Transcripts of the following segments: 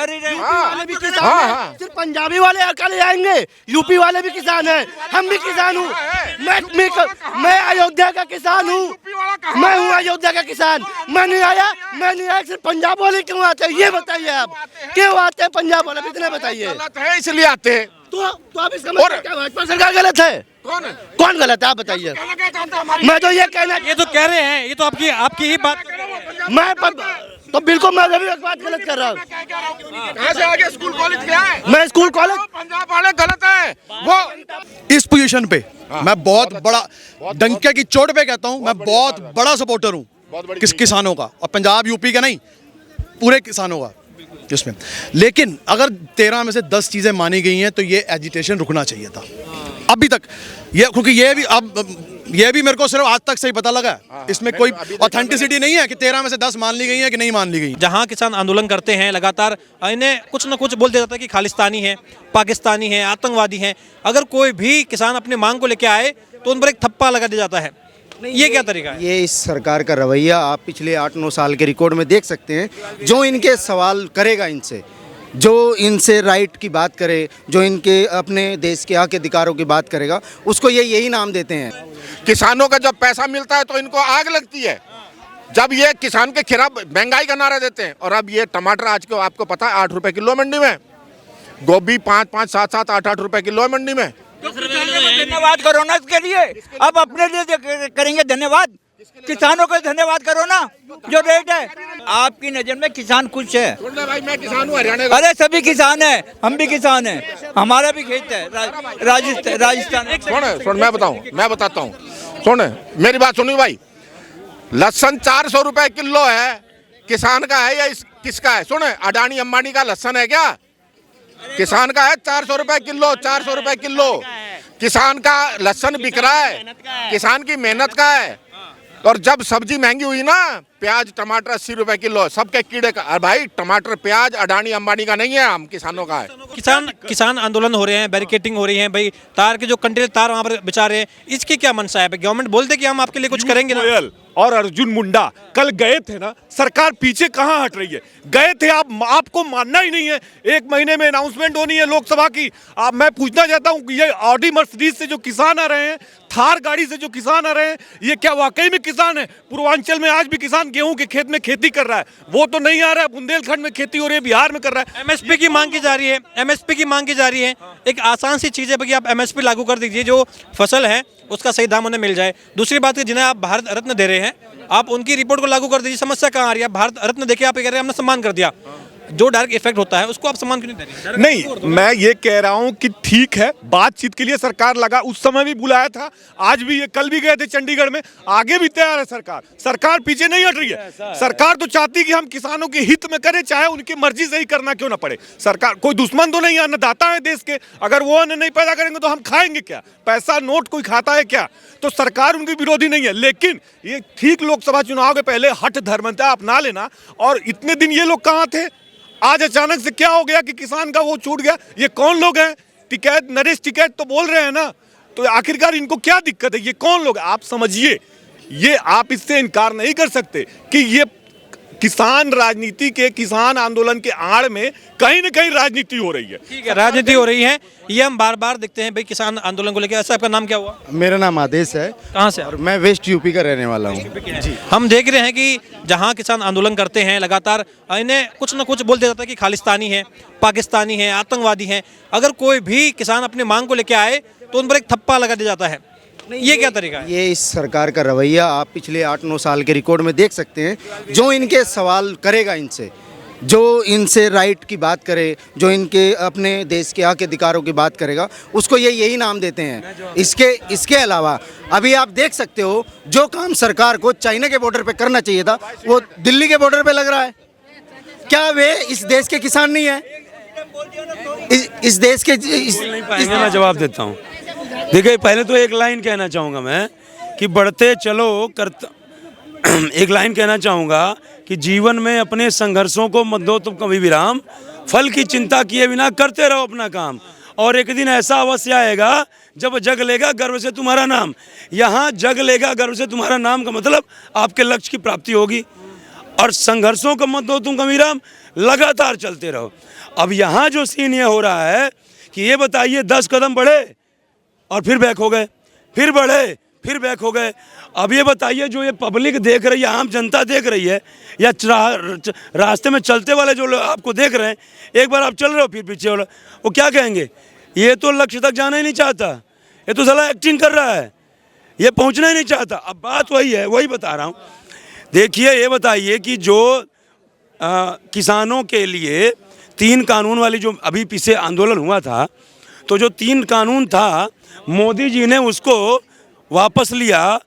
कर ही रहे हैं। वाले भी किसान हैं, सिर्फ पंजाबी वाले अकेले आएंगे, यूपी वाले भी किसान हैं, हम भी किसान हूँ। मैं अयोध्या का किसान हूँ, मैं हूँ अयोध्या का किसान। मैं नहीं आया सिर्फ पंजाब वाले क्यों आते हैं ये बताइए आप, क्यों आते हैं पंजाब वाले इतना बताइए। गलत है इसलिए आते हैं। तो अब इसका मतलब क्या भाजपा सरकार गलत है? कौन गलत है आप बताइए। मैं तो ये कहना, ये तो कह रहे हैं, ये तो आपकी ही बात। मैं तो बिल्कुल मैं अभी एक बात गलत कर रहा हूँ। कहाँ से आगे स्कूल कॉलेज क्या है? मैं स्कूल कॉलेज पंजाब वाले गलत है वो। इस पोजीशन पे मैं बहुत बड़ा डंके की चोट पे कहता हूँ, मैं बहुत बड़ा सपोर्टर हूँ किसानों का, और पंजाब यूपी का नहीं, पूरे किसानों का इसमें। लेकिन अगर 13 में से 10 चीजें मानी गई हैं तो ये एजिटेशन रुकना चाहिए था अभी तक। ये क्योंकि ये भी मेरे को सिर्फ आज तक से ही पता लगा है, इसमें कोई ऑथेंटिसिटी नहीं है कि 13 में से 10 मान ली गई है कि नहीं मान ली गई। जहां किसान आंदोलन करते हैं लगातार, इन्हें कुछ ना कुछ बोल दिया जाता है कि खालिस्तानी है, पाकिस्तानी है, आतंकवादी हैं। अगर कोई भी किसान अपनी मांग को लेकर आए तो उन पर एक थप्पा लगा दिया जाता है। ये क्या तरीका है? ये इस सरकार का रवैया आप पिछले 8-9 साल के रिकॉर्ड में देख सकते हैं। जो इनके सवाल करेगा इनसे, जो इनसे राइट की बात करे, जो इनके अपने देश के हक अधिकारों की बात करेगा, उसको ये यही नाम देते हैं। किसानों का जब पैसा मिलता है तो इनको आग लगती है। जब ये किसान के खिलाफ महंगाई का नारा देते हैं। और अब ये टमाटर आज को आपको पता है 8 रुपए किलो मंडी में, गोभी 5-5, 7-7, 8-8 रुपए किलो मंडी में। धन्यवाद करो ना इसके लिए, अब अपने लिए करेंगे धन्यवाद, किसानों को धन्यवाद करो ना। जो रेट है आपकी नजर में किसान खुश है? भाई मैं किसान हूँ हरियाणा का। अरे सभी किसान हैं, हम भी किसान हैं, हमारा भी खेत है राजस्थान। सुन मैं बताता हूँ सुन मेरी बात सुनिए भाई। लहसुन 400 रुपए किलो है, किसान का है या किसका है? सुन, अडानी अंबानी का लहसुन है क्या? किसान का है 400 रुपए किलो, 400 रुपए किलो किसान का लहसुन बिक रहा है, किसान की मेहनत का है। और जब सब्जी महंगी हुई ना, प्याज टमाटर 80 रुपए किलो, सबके कीड़े का। अरे भाई टमाटर प्याज अडानी अंबानी का नहीं है, हम किसानों का है। किसान आंदोलन हो रहे हैं, बैरिकेटिंग हो रही है भाई, तार के जो कंटेनर तार वहाँ पर बिछा रहे हैं, इसकी क्या मंशा है? गवर्नमेंट बोलते कि हम आपके लिए कुछ करेंगे ना। और अर्जुन मुंडा कल गए थे ना, सरकार पीछे कहाँ हट रही है? गए थे आपको मानना ही नहीं है। 1 महीने में अनाउंसमेंट होनी है लोकसभा की। अब मैं पूछना चाहता हूँ कि ये ऑडी मर्सिडीज से जो किसान आ रहे हैं, थार गाड़ी से जो किसान आ रहे हैं, ये क्या वाकई में किसान है? पूर्वांचल में आज भी किसान गेहूं के खेत में खेती कर रहा है, वो तो नहीं आ रहा है। बुंदेलखंड में खेती हो रही है, बिहार में कर रहा है। एमएसपी की मांग की जा रही है, एमएसपी की मांग की जा रही है। एक आसान सी चीज़ है कि आप एमएसपी लागू कर दीजिए, जो फसल है उसका सही दाम उन्हें मिल जाए। दूसरी बात है, जिन्हें आप भारत रत्न दे रहे हैं, आप उनकी रिपोर्ट को लागू कर दीजिए। समस्या कहाँ आ रही है? भारत रत्न देके आप ये कह रहे हैं हमने सम्मान कर दिया, जो डायरेक्ट इफेक्ट होता है उसको आप सम्मान क्यों नहीं दे रहे? नहीं, मैं ये कह रहा हूं कि ठीक है, बातचीत के लिए सरकार लगा, उस समय भी बुलाया था, आज भी, ये कल भी गए थे चंडीगढ़ में, आगे भी तैयार है सरकार पीछे नहीं हट रही है। सरकार तो चाहती कि हम किसानों के हित में करें, चाहे उनकी मर्जी से ही करना क्यों ना पड़े। सरकार कोई दुश्मन तो नहीं है, अन्नदाता है देश के। अगर वो अन्न नहीं पैदा करेंगे तो हम खाएंगे क्या? पैसा नोट कोई खाता है क्या? तो सरकार उनकी विरोधी नहीं है, लेकिन ये ठीक लोकसभा चुनाव के पहले हठ धर्मता अपना लेना। और इतने दिन ये लोग कहाँ थे? आज अचानक से क्या हो गया कि किसान का वो छूट गया? ये कौन लोग हैं? टिकैत नरेश टिकैत तो बोल रहे हैं ना, तो आखिरकार इनको क्या दिक्कत है? ये कौन लोग? आप समझिए, ये आप इससे इनकार नहीं कर सकते कि ये किसान राजनीति के, किसान आंदोलन के आड़ में कहीं ना कहीं राजनीति हो रही है। ठीक है, राजनीति हो रही है, ये हम बार बार देखते हैं भाई किसान आंदोलन को लेकर। ऐसा आपका नाम क्या हुआ? मेरा नाम आदेश है। कहाँ से? और मैं वेस्ट यूपी का रहने वाला हूँ जी। हम देख रहे हैं कि जहाँ किसान आंदोलन करते हैं लगातार, इन्हें कुछ ना कुछ बोल दिया जाता है कि खालिस्तानी है, पाकिस्तानी है, आतंकवादी हैं। अगर कोई भी किसान अपनी मांग को लेकर आए तो उन पर एक थप्पा लगा दिया जाता है। ये क्या तरीका है? ये इस सरकार का रवैया आप पिछले 8-9 साल के रिकॉर्ड में देख सकते हैं। जो इनके सवाल करेगा इनसे, जो इनसे राइट की बात करे, जो इनके अपने देश के हक अधिकारों की बात करेगा, उसको ये यही नाम देते हैं। इसके अलावा अभी आप देख सकते हो, जो काम सरकार को चाइना के बॉर्डर पे करना चाहिए था, वो दिल्ली के बॉर्डर पे लग रहा है। क्या वे इस देश के किसान नहीं है? इस देश के मैं जवाब देता हूँ। देखिए, पहले तो एक लाइन कहना चाहूँगा मैं कि बढ़ते चलो एक लाइन कहना चाहूँगा कि जीवन में अपने संघर्षों को मत दो तुम कभी विराम, फल की चिंता किए बिना करते रहो अपना काम। और एक दिन ऐसा अवश्य आएगा जब जग लेगा गर्व से तुम्हारा नाम। यहाँ जग लेगा गर्व से तुम्हारा नाम का मतलब आपके लक्ष्य की प्राप्ति होगी। और संघर्षों को मत दो तुम कमीराम, लगातार चलते रहो। अब यहाँ जो सीन ये हो रहा है कि ये बताइए 10 कदम बढ़े और फिर बैक हो गए, फिर बढ़े फिर बैक हो गए। अब ये बताइए जो ये पब्लिक देख रही है, आम जनता देख रही है, या रास्ते में चलते वाले जो लोग आपको देख रहे हैं, एक बार आप चल रहे हो फिर पीछे वाला, वो क्या कहेंगे? ये तो लक्ष्य तक जाना ही नहीं चाहता, ये तो साला एक्टिंग कर रहा है, ये पहुंचना ही नहीं चाहता। अब बात वही है, वही बता रहा हूँ। देखिए ये बताइए कि जो किसानों के लिए 3 कानून वाली जो अभी पीछे आंदोलन हुआ था, तो जो 3 कानून था मोदी जी ने उसको वापस लिया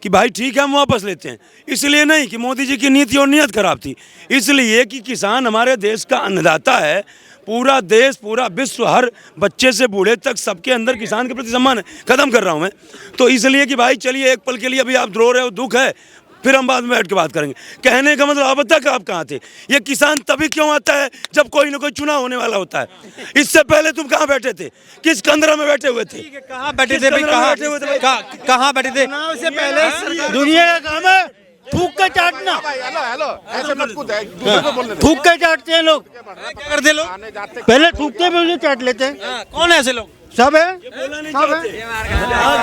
कि भाई ठीक है हम वापस लेते हैं। इसलिए नहीं कि मोदी जी की नीति और नीयत खराब थी, इसलिए कि किसान हमारे देश का अन्नदाता है। पूरा देश, पूरा विश्व, हर बच्चे से बूढ़े तक सबके अंदर किसान के प्रति सम्मान है। खत्म कर रहा हूं मैं, तो इसलिए कि भाई चलिए एक पल के लिए अभी आप रो रहे हो, दुख है, फिर हम बाद में बैठ के बात करेंगे। कहने का मतलब अब तक आप कहाँ थे? ये किसान तभी क्यों आता है जब कोई ना कोई चुनाव होने वाला होता है। इससे पहले तुम कहाँ बैठे थे? किस कंदरा में बैठे हुए थे? कहाँ बैठे थे भाई? कहाँ बैठे थे? से पहले दुनिया का काम है थूक के चाटना। ऐसे मत कूद, दूसरे को बोलने दो। थूक के चाटते हैं लोग, क्या करते लोग? पहले थूकते भी उन्हें चाट लेते हैं। कौन है ऐसे लोग? सब है, सब है।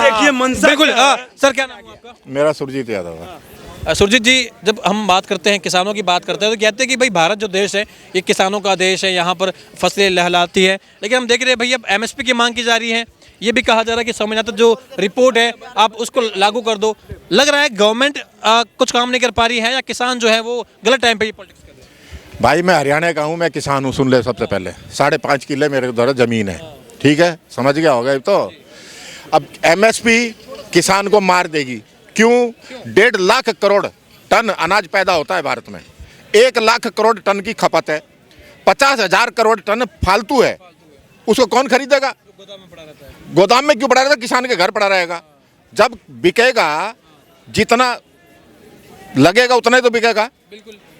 देखिए मनसा, बिल्कुल। सर क्या नाम है आपका? मेरा सुरजीत यादव है। सुरजीत जी, जब हम बात करते हैं, किसानों की बात करते हैं, तो कहते हैं कि भाई भारत जो देश है ये किसानों का देश है, यहाँ पर फसलें लहलाती है। लेकिन हम देख रहे हैं भाई अब एमएसपी की मांग की जा रही है, ये भी कहा जा रहा है कि 6 महीना तक जो रिपोर्ट है आप उसको लागू कर दो। लग रहा है गवर्नमेंट कुछ काम नहीं कर पा रही है, या किसान जो है वो गलत टाइम पे ये पॉलिटिक्स कर रहे हैं? भाई मैं हरियाणा का हूँ, मैं किसान हूँ। सुन ले, सबसे पहले 5.5 किले मेरे उधर ज़मीन है, ठीक है, समझ गया होगा। तो अब एमएसपी किसान को मार देगी। क्यों? 1.5 लाख करोड़ टन अनाज पैदा होता है भारत में, 1 लाख करोड़ टन की खपत है, 50,000 करोड़ टन फालतू है। उसको कौन खरीदेगा? गोदाम में क्यों पड़ा रहेगा? किसान के घर पड़ा रहेगा। जब बिकेगा, जितना लगेगा उतना ही तो बिकेगा।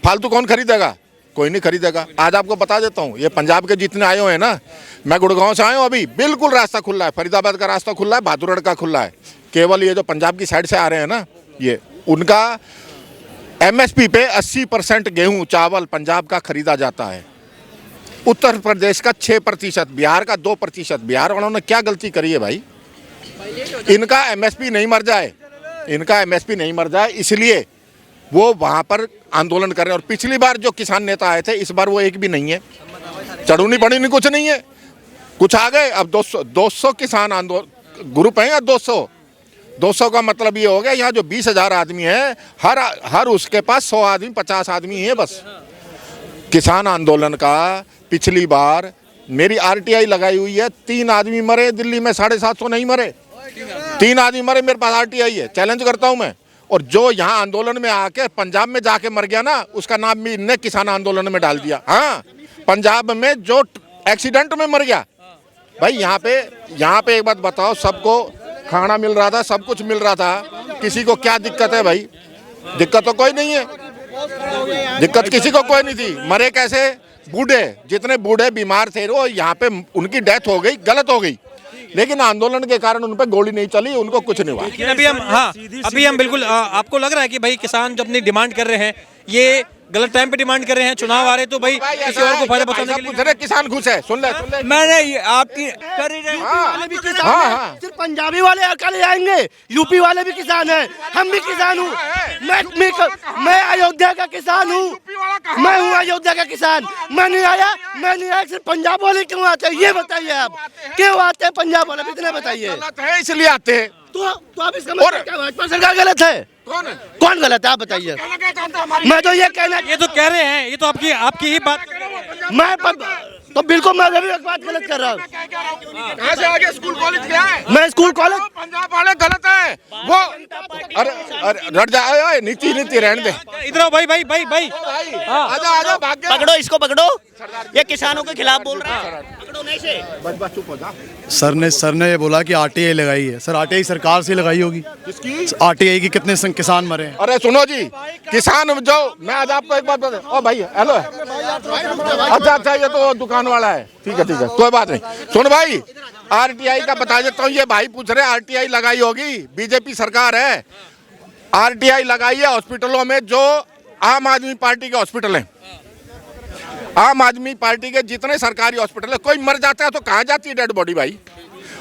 फालतू कौन खरीदेगा? कोई नहीं खरीदेगा। आज आपको बता देता हूँ, ये पंजाब के जितने आए हुए हैं ना, मैं गुड़गांव से आया हूँ, अभी बिल्कुल रास्ता खुला है, फरीदाबाद का रास्ता खुला है, बहादुरगढ़ का खुला है। केवल ये जो पंजाब की साइड से आ रहे हैं ना, ये उनका एमएसपी पे 80% गेहूं चावल पंजाब का खरीदा जाता है। उत्तर प्रदेश का 6%, बिहार का 2%। बिहार वालों ने क्या गलती करी है भाई? इनका एमएसपी नहीं मर जाए, इनका एमएसपी नहीं मर जाए, इसलिए वो वहाँ पर आंदोलन कर रहे हैं। और पिछली बार जो किसान नेता आए थे, इस बार वो एक भी नहीं है। चढ़ूनी पड़ी कुछ नहीं है, कुछ आ गए। अब 200 किसान आंदोलन ग्रुप हैं, या 200 का मतलब ये हो गया यहाँ जो 20,000 आदमी है, हर उसके पास 100 आदमी 50 आदमी है बस। किसान आंदोलन का पिछली बार मेरी आरटीआई लगाई हुई है, 3 आदमी मरे दिल्ली में, 750 नहीं मरे, 3 आदमी मरे, मेरे पास आरटीआई है, चैलेंज करता हूँ मैं। और जो यहाँ आंदोलन में आके पंजाब में जाके मर गया ना, उसका नाम भी इनने किसान आंदोलन में डाल दिया। हाँ, पंजाब में जो एक्सीडेंट में मर गया भाई, यहाँ पे एक बात बताओ, सबको खाना मिल रहा था, सब कुछ मिल रहा था, किसी को क्या दिक्कत है भाई? दिक्कत तो कोई नहीं है, दिक्कत किसी को कोई नहीं थी। मरे कैसे? बूढ़े, जितने बूढ़े बीमार थे वो यहाँ पे उनकी डेथ हो गई, गलत हो गई, लेकिन आंदोलन के कारण उन पर गोली नहीं चली, उनको कुछ नहीं हुआ। अभी हम बिल्कुल, आपको लग रहा है कि भाई किसान जो अपनी डिमांड कर रहे हैं ये गलत टाइम पे डिमांड कर रहे हैं, चुनाव आ रहे तो भाई किसी और को फायदा बताने के लिए? किसान खुश है, सुन ले। मैंने आपकी कर ही रही वाले भी किसान हैं, सिर्फ पंजाबी वाले अकेले आएंगे, यूपी वाले भी किसान हैं, हम भी किसान हूँ। मैं अयोध्या का किसान हूँ, मैं हूँ अयोध्या का किसान। मैं नहीं आया, सिर्फ पंजाब वाले क्यों आते हैं ये बताइए आप, क्यों आते हैं पंजाब वाले, इतना बताइए। इसलिए आते हैं तो आप इसका मतलब क्या, भाजपा सरकार गलत है? कौन गलत है आप बताइए? मैं तो ये कहना, ये तो कह रहे हैं, ये तो आपकी ही बात। मैं तो बिल्कुल मैं भी एक बात गलत कर रहा हूँ। कहाँ से आगे स्कूल कॉलेज गया है? मैं स्कूल कॉलेज, पंजाब वाले गलत है वो। अरे रट जाए, नीति रहने दे। इधर आओ भाई। आजा भाग गया। पकड़ो इसको, पकड़ो, ये किसानों के खिलाफ बोल रहा है। पकड़ो नहीं से। चुप हो जा। सर ने ये बोला कि आरटीआई लगाई है। सर आरटीआई सरकार से लगाई होगी। किसकी? आरटीआई की कितने किसान मरे हैं? अरे सुनो जी, किसान जो, मैं आज आपको एक बात बता, ओ भाई हेलो, अच्छा ये तो दुकान वाला है, ठीक है कोई बात नहीं। सुन भाई, आरटीआई का बता देता हूँ, ये भाई पूछ रहे आरटीआई लगाई होगी, बीजेपी सरकार है, आरटीआई लगाई है हॉस्पिटलों में जो आम आदमी पार्टी के हॉस्पिटल हैं, आम आदमी पार्टी के जितने सरकारी हॉस्पिटल है, कोई मर जाता है तो कहाँ जाती है डेड बॉडी भाई?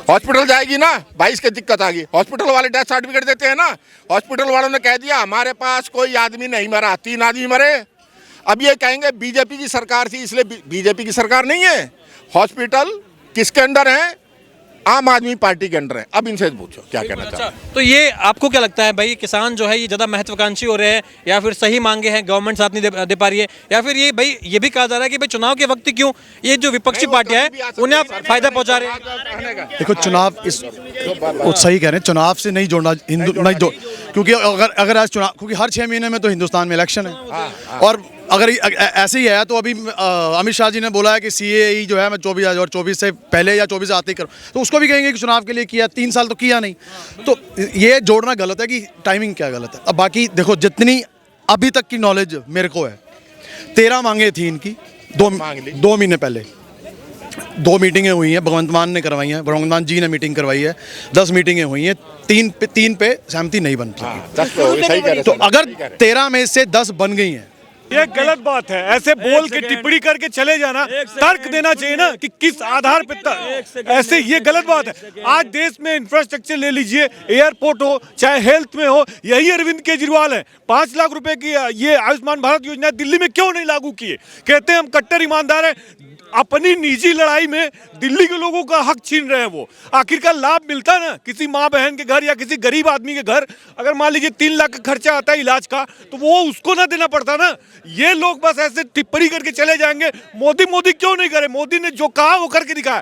हॉस्पिटल जाएगी ना भाई, इसकी दिक्कत आ गई। हॉस्पिटल वाले डेथ सर्टिफिकेट देते हैं ना, हॉस्पिटल वालों ने कह दिया हमारे पास कोई आदमी नहीं मरा, 3 आदमी मरे। अब ये कहेंगे बीजेपी की सरकार थी, इसलिए बीजेपी की सरकार नहीं है। हॉस्पिटल किसके अंडर है? आम आदमी पार्टी के अंडर है। अब इनसे पूछो क्या कहना चाहते हैं। तो ये आपको क्या लगता है भाई, किसान जो है ये ज़्यादा महत्वाकांक्षी हो रहे हैं, या फिर सही मांगे हैं गवर्नमेंट साथ नहीं दे पा रही है, या फिर ये भाई ये भी कहा जा रहा है कि भाई चुनाव के वक्त क्यों ये जो विपक्षी पार्टियां हैं उन्हें आप फायदा पहुंचा रहे हैं? देखो चुनाव इस वो सही कह रहे हैं, चुनाव से नहीं जोड़ना नहीं जोड़, क्योंकि अगर आज चुनाव, क्योंकि हर 6 महीने में तो हिंदुस्तान में इलेक्शन है, और अगर ऐसे ही है तो अभी अमित शाह जी ने बोला है कि CAE जो है मैं 2024 से पहले या 24 से आते ही करूँ, तो उसको भी कहेंगे कि चुनाव के लिए किया, 3 साल तो किया नहीं। तो ये जोड़ना गलत है कि टाइमिंग क्या गलत है। अब बाकी देखो जितनी अभी तक की नॉलेज मेरे को है, 13 मांगे थी इनकी 2 महीने पहले, 2 मीटिंगें हुई हैं, भगवंत मान ने करवाई हैं, भगवंत मान जी ने मीटिंग करवाई है, 10 मीटिंगें हुई हैं, 3 पे सहमति नहीं बन पाई। तो अगर 13 में से 10 बन गई हैं, ये गलत बात है। ऐसे बोल के टिप्पणी करके चले जाना, तर्क देना चाहिए ना कि किस आधार पे ऐसे, ये गलत बात है। आज देश में इंफ्रास्ट्रक्चर ले लीजिए, एयरपोर्ट हो चाहे हेल्थ में हो, यही अरविंद केजरीवाल है। 5 लाख रुपए की ये आयुष्मान भारत योजना दिल्ली में क्यों नहीं लागू किए? कहते हैं हम कट्टर ईमानदार हैं, अपनी निजी लड़ाई में दिल्ली के लोगों का हक छीन रहे हैं वो। आखिरकार लाभ मिलता ना किसी माँ बहन के घर या किसी गरीब आदमी के घर, अगर मान लीजिए 3 लाख का खर्चा आता है इलाज का, तो वो उसको ना देना पड़ता ना। ये लोग बस ऐसे टिप्पणी करके चले जाएंगे। मोदी क्यों नहीं करे? मोदी ने जो कहा वो करके दिखाया।